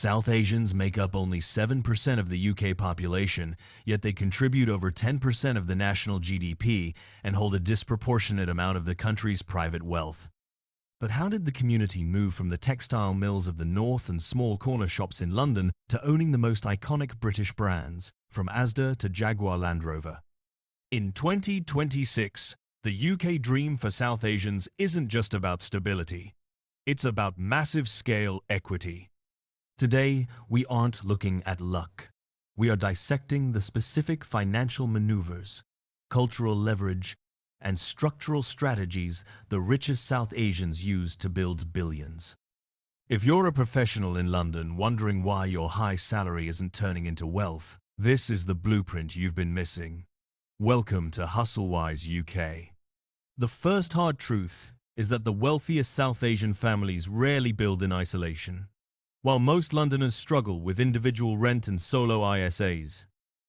South Asians make up only 7% of the UK population, yet they contribute over 10% of the national GDP and hold a disproportionate amount of the country's private wealth. But how did the community move from the textile mills of the north and small corner shops in London to owning the most iconic British brands, from Asda to Jaguar Land Rover? In 2026, the UK dream for South Asians isn't just about stability. It's about massive-scale equity. Today, we aren't looking at luck. We are dissecting the specific financial maneuvers, cultural leverage, and structural strategies the richest South Asians use to build billions. If you're a professional in London wondering why your high salary isn't turning into wealth, this is the blueprint you've been missing. Welcome to HustleWise UK. The first hard truth is that the wealthiest South Asian families rarely build in isolation. While most Londoners struggle with individual rent and solo ISAs,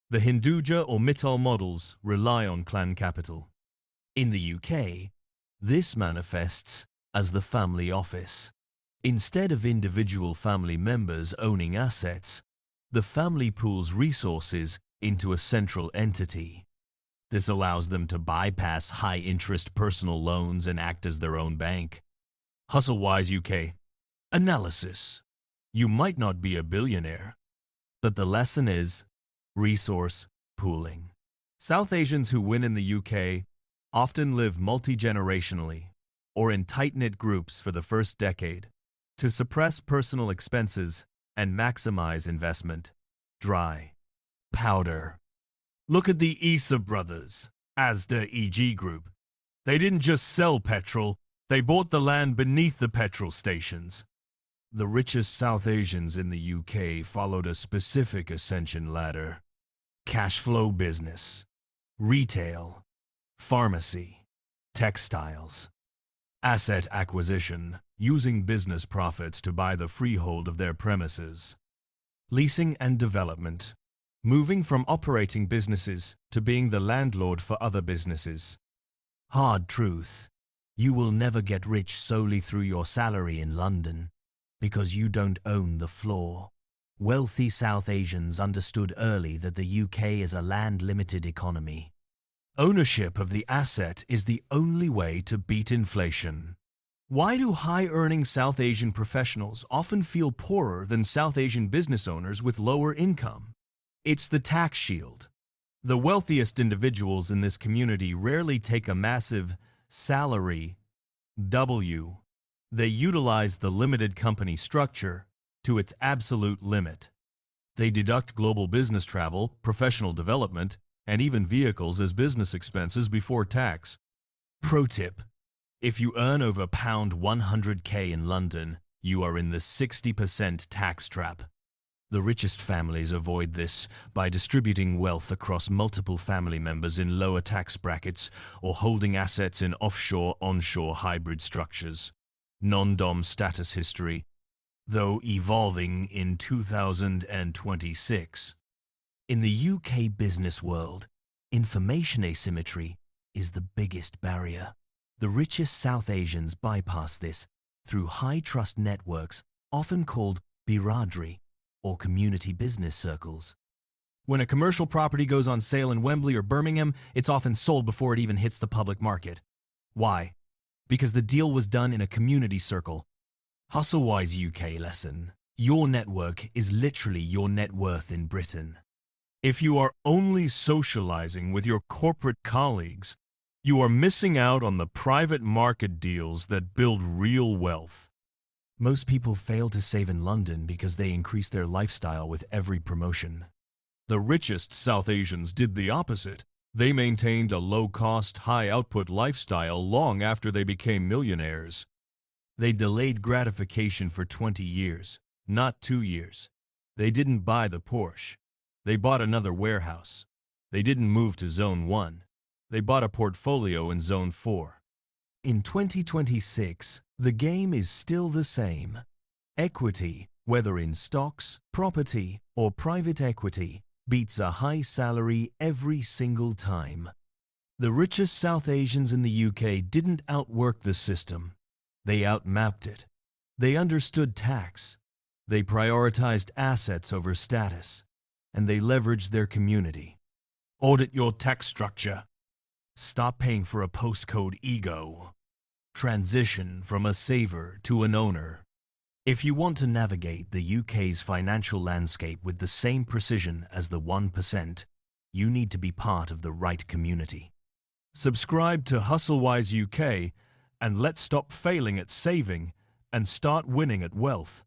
the Hinduja or Mittal models rely on clan capital. In the UK, this manifests as the family office. Instead of individual family members owning assets, the family pools resources into a central entity. This allows them to bypass high-interest personal loans and act as their own bank. HustleWise UK. Analysis. You might not be a billionaire, but the lesson is resource pooling. South Asians who win in the UK often live multi-generationally or in tight-knit groups for the first decade to suppress personal expenses and maximize investment. Dry powder. Look at the Issa brothers, Asda EG Group. They didn't just sell petrol, they bought the land beneath the petrol stations. The richest South Asians in the UK followed a specific ascension ladder: cash flow business, retail, pharmacy, textiles, asset acquisition, using business profits to buy the freehold of their premises, leasing and development, moving from operating businesses to being the landlord for other businesses. Hard truth: you will never get rich solely through your salary in London, because you don't own the floor. Wealthy South Asians understood early that the UK is a land-limited economy. Ownership of the asset is the only way to beat inflation. Why do high-earning South Asian professionals often feel poorer than South Asian business owners with lower income? It's the tax shield. The wealthiest individuals in this community rarely take a massive salary W. They utilize the limited company structure to its absolute limit. They deduct global business travel, professional development, and even vehicles as business expenses before tax. Pro tip: if you earn over £100k in London, you are in the 60% tax trap. The richest families avoid this by distributing wealth across multiple family members in lower tax brackets or holding assets in offshore-onshore hybrid structures. Non-dom status history, though evolving in 2026. In the UK business world, information asymmetry is the biggest barrier. The richest South Asians bypass this through high-trust networks, often called biradari, or community business circles. When a commercial property goes on sale in Wembley or Birmingham, it's often sold before it even hits the public market. Why? Because the deal was done in a community circle. HustleWise UK lesson: your network is literally your net worth in Britain. If you are only socializing with your corporate colleagues, you are missing out on the private market deals that build real wealth. Most people fail to save in London because they increase their lifestyle with every promotion. The richest South Asians did the opposite. They maintained a low-cost, high-output lifestyle long after they became millionaires. They delayed gratification for 20 years, not 2 years. They didn't buy the Porsche. They bought another warehouse. They didn't move to Zone 1. They bought a portfolio in Zone 4. In 2026, the game is still the same. Equity, whether in stocks, property, or private equity, beats a high salary every single time. The richest South Asians in the UK didn't outwork the system. They outmapped it. They understood tax. They prioritized assets over status, and they leveraged their community. Audit your tax structure. Stop paying for a postcode ego. Transition from a saver to an owner. If you want to navigate the UK's financial landscape with the same precision as the 1%, you need to be part of the right community. Subscribe to HustleWise UK and let's stop failing at saving and start winning at wealth.